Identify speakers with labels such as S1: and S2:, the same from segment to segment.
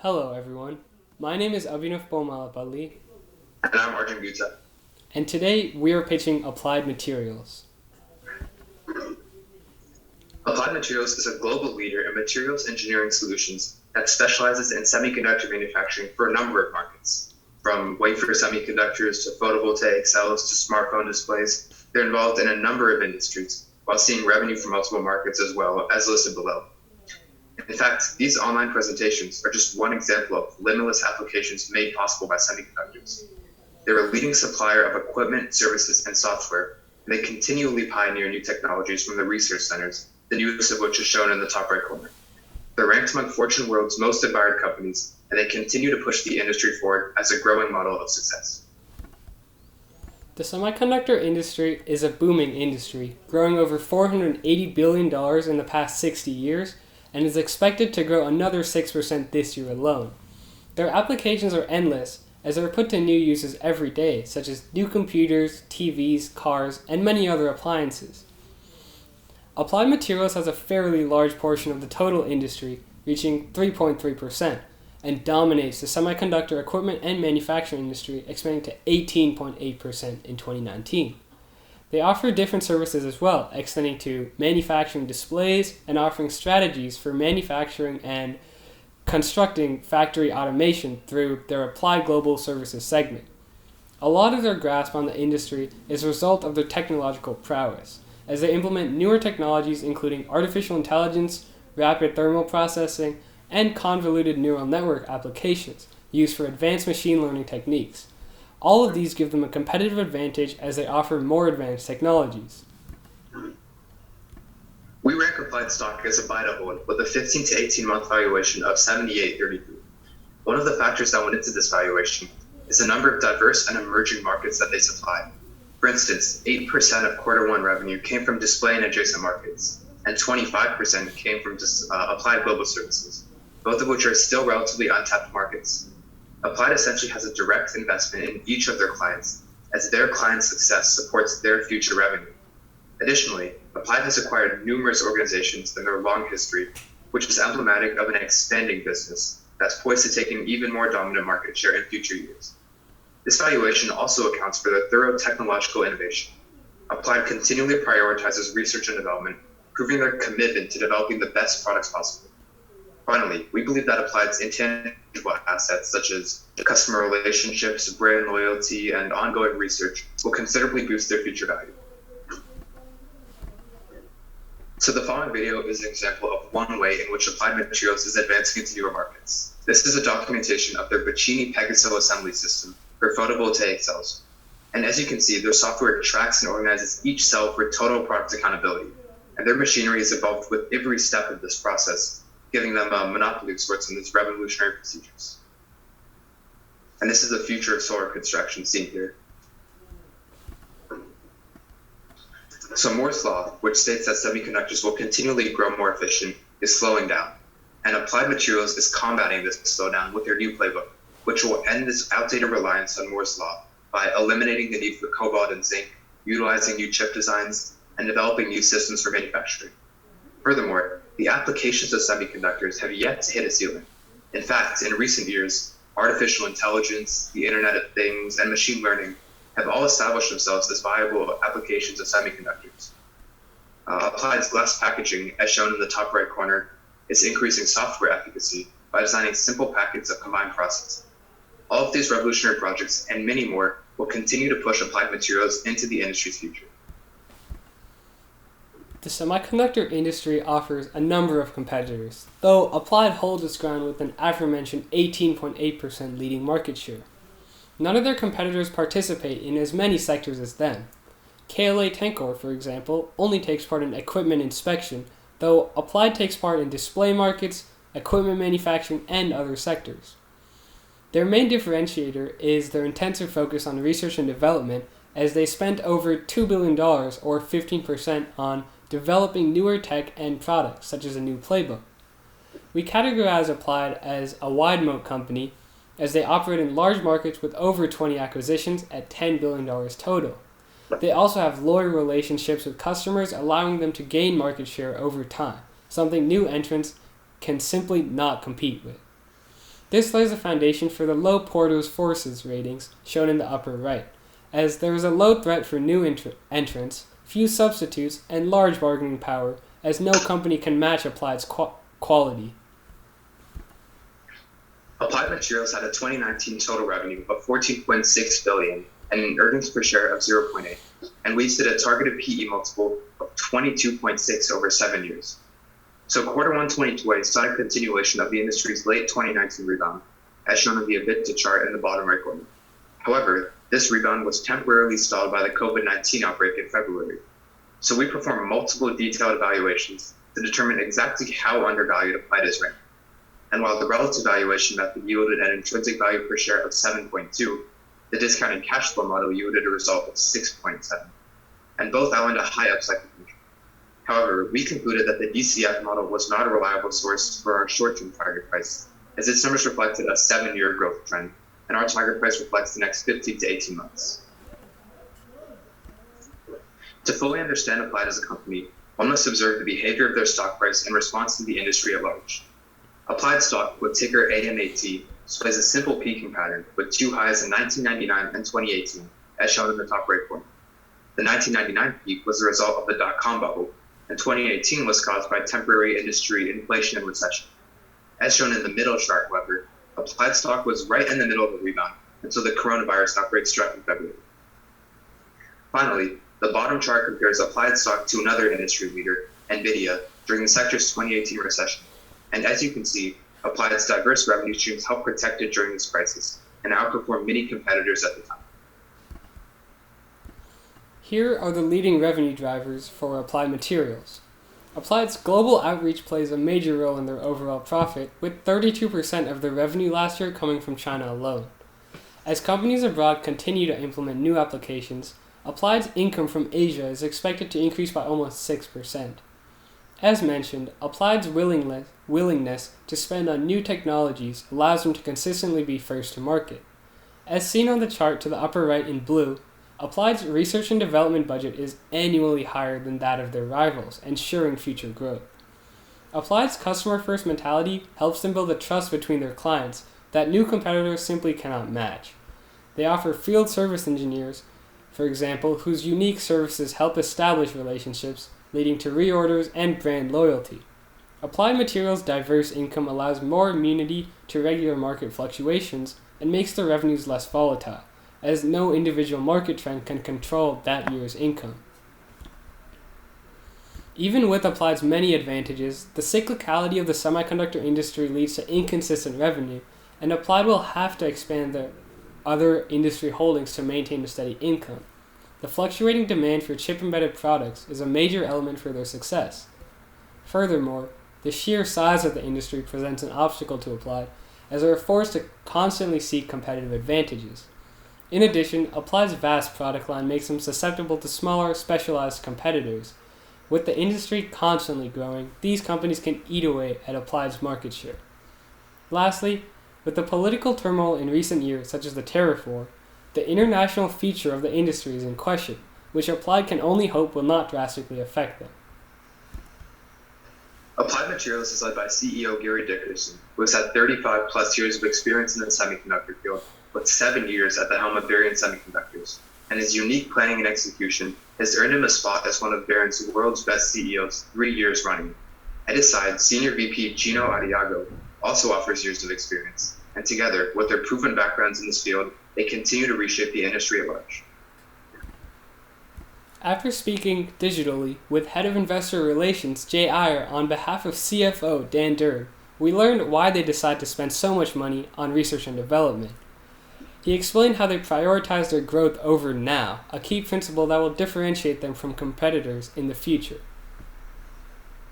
S1: Hello everyone, my name is Abhinav Pomalapally,
S2: And I'm Arjun Gutta.
S1: and today we are pitching Applied Materials.
S2: Applied Materials is a global leader in materials engineering solutions that specializes in semiconductor manufacturing for a number of markets. From wafer semiconductors to photovoltaic cells to smartphone displays, they're involved in a number of industries while seeing revenue from multiple markets as well as listed below. In fact, these online presentations are just one example of limitless applications made possible by semiconductors. They're a leading supplier of equipment, services, and software, and they continually pioneer new technologies from the research centers, the newest of which is shown in the top right corner. They're ranked among Fortune World's most admired companies, and they continue to push the industry forward as a growing model of success.
S1: The semiconductor industry is a booming industry, growing over $480 billion in the past 60 years, and is expected to grow another 6% this year alone. Their applications are endless, as they are put to new uses every day, such as new computers, TVs, cars, and many other appliances. Applied Materials has a fairly large portion of the total industry, reaching 3.3%, and dominates the semiconductor equipment and manufacturing industry, expanding to 18.8% in 2019. They offer different services as well, extending to manufacturing displays and offering strategies for manufacturing and constructing factory automation through their Applied Global Services segment. A lot of their grasp on the industry is a result of their technological prowess, as they implement newer technologies including artificial intelligence, rapid thermal processing, and convoluted neural network applications used for advanced machine learning techniques. All of these give them a competitive advantage as they offer more advanced technologies.
S2: We rank Applied stock as a buy to hold with a 15 to 18 month valuation of 78.33. One of the factors that went into this valuation is the number of diverse and emerging markets that they supply. For instance, 8% of quarter one revenue came from display and adjacent markets, and 25% came from Applied Global Services, both of which are still relatively untapped markets. Applied essentially has a direct investment in each of their clients, as their client's success supports their future revenue. Additionally, Applied has acquired numerous organizations in their long history, which is emblematic of an expanding business that's poised to take an even more dominant market share in future years. This valuation also accounts for their thorough technological innovation. Applied continually prioritizes research and development, proving their commitment to developing the best products possible. Finally, we believe that Applied's intangible assets such as customer relationships, brand loyalty, and ongoing research will considerably boost their future value. So the following video is an example of one way in which Applied Materials is advancing into newer markets. This is a documentation of their Bacini Pegaso assembly system for photovoltaic cells. And as you can see, their software tracks and organizes each cell for total product accountability. And their machinery is involved with every step of this process, giving them a monopoly of sorts in these revolutionary procedures. And this is the future of solar construction seen here. So Moore's law, which states that semiconductors will continually grow more efficient, is slowing down. And Applied Materials is combating this slowdown with their new playbook, which will end this outdated reliance on Moore's law by eliminating the need for cobalt and zinc, utilizing new chip designs, and developing new systems for manufacturing. Furthermore, the applications of semiconductors have yet to hit a ceiling. In fact, in recent years, artificial intelligence, the Internet of Things, and machine learning have all established themselves as viable applications of semiconductors. Applied's glass packaging, as shown in the top right corner, is increasing software efficacy by designing simple packets of combined process. All of these revolutionary projects and many more will continue to push Applied Materials into the industry's future.
S1: The semiconductor industry offers a number of competitors, though Applied holds its ground with an aforementioned 18.8% leading market share. None of their competitors participate in as many sectors as them. KLA Tencor, for example, only takes part in equipment inspection, though Applied takes part in display markets, equipment manufacturing, and other sectors. Their main differentiator is their intensive focus on research and development, as they spent over $2 billion, or 15%, on developing newer tech and products, such as a new playbook. We categorize Applied as a wide moat company, as they operate in large markets with over 20 acquisitions at $10 billion total. They also have loyal relationships with customers, allowing them to gain market share over time, something new entrants can simply not compete with. This lays a foundation for the low Porter's forces ratings shown in the upper right, as there is a low threat for new entrants, few substitutes, and large bargaining power, as no company can match Applied's quality.
S2: Applied Materials had a 2019 total revenue of $14.6 billion and an earnings per share of 0.8, and we set a targeted PE multiple of 22.6 over 7 years. So Q1 2020 saw a continuation of the industry's late 2019 rebound, as shown in the EBITDA chart in the bottom right corner. However, this rebound was temporarily stalled by the COVID-19 outbreak in February. So we performed multiple detailed evaluations to determine exactly how undervalued Applied is ranked. And while the relative valuation method yielded an intrinsic value per share of 7.2, the discounted cash flow model yielded a result of 6.7, and both outlined a high upside potential. However, we concluded that the DCF model was not a reliable source for our short-term target price, as its numbers reflected a 7-year growth trend, and our target price reflects the next 15 to 18 months. To fully understand Applied as a company, one must observe the behavior of their stock price in response to the industry at large. Applied stock, with ticker AMAT, displays a simple peaking pattern with two highs in 1999 and 2018, as shown in the top right corner. The 1999 peak was the result of the dot-com bubble, and 2018 was caused by temporary industry inflation and recession. As shown in the middle chart, however, Applied stock was right in the middle of the rebound until the coronavirus outbreak struck in February. Finally, the bottom chart compares Applied stock to another industry leader, NVIDIA, during the sector's 2018 recession. And as you can see, Applied's diverse revenue streams helped protect it during this crisis and outperformed many competitors at the time.
S1: Here are the leading revenue drivers for Applied Materials. Applied's global outreach plays a major role in their overall profit, with 32% of their revenue last year coming from China alone. As companies abroad continue to implement new applications, Applied's income from Asia is expected to increase by almost 6%. As mentioned, Applied's willingness to spend on new technologies allows them to consistently be first to market. As seen on the chart to the upper right in blue, Applied's research and development budget is annually higher than that of their rivals, ensuring future growth. Applied's customer-first mentality helps them build a trust between their clients that new competitors simply cannot match. They offer field service engineers, for example, whose unique services help establish relationships, leading to reorders and brand loyalty. Applied Materials' diverse income allows more immunity to regular market fluctuations and makes their revenues less volatile, as no individual market trend can control that year's income. Even with Applied's many advantages, the cyclicality of the semiconductor industry leads to inconsistent revenue, and Applied will have to expand their other industry holdings to maintain a steady income. The fluctuating demand for chip-embedded products is a major element for their success. Furthermore, the sheer size of the industry presents an obstacle to Applied, as they are forced to constantly seek competitive advantages. In addition, Applied's vast product line makes them susceptible to smaller, specialized competitors. With the industry constantly growing, these companies can eat away at Applied's market share. Lastly, with the political turmoil in recent years, such as the tariff war, the international feature of the industry is in question, which Applied can only hope will not drastically affect them.
S2: Applied Materials is led by CEO Gary Dickerson, who has had 35 plus years of experience in the semiconductor field, with 7 years at the helm of Varian Semiconductors, and his unique planning and execution has earned him a spot as one of Varian's world's best CEOs 3 years running. At his side, Senior VP Gino Arriago also offers years of experience, and together, with their proven backgrounds in this field, they continue to reshape the industry at large.
S1: After speaking digitally with Head of Investor Relations Jay Iyer on behalf of CFO Dan Durr, we learned why they decide to spend so much money on research and development. He explained how they prioritize their growth over now, a key principle that will differentiate them from competitors in the future.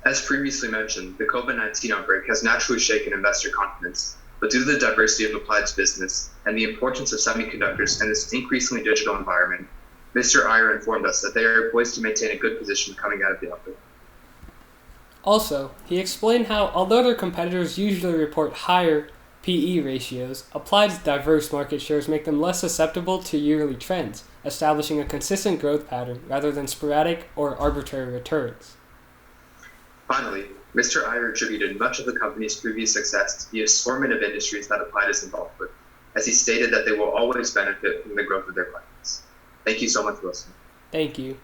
S2: As previously mentioned, the COVID-19 outbreak has naturally shaken investor confidence, but due to the diversity of Applied's business and the importance of semiconductors in this increasingly digital environment, Mr. Iyer informed us that they are poised to maintain a good position coming out of the outbreak.
S1: Also, he explained how, although their competitors usually report higher PE ratios, Applied's diverse market shares make them less susceptible to yearly trends, establishing a consistent growth pattern rather than sporadic or arbitrary returns.
S2: Finally, Mr. Iyer attributed much of the company's previous success to the assortment of industries that Applied is involved with, as he stated that they will always benefit from the growth of their clients. Thank you so much for listening.
S1: Thank you.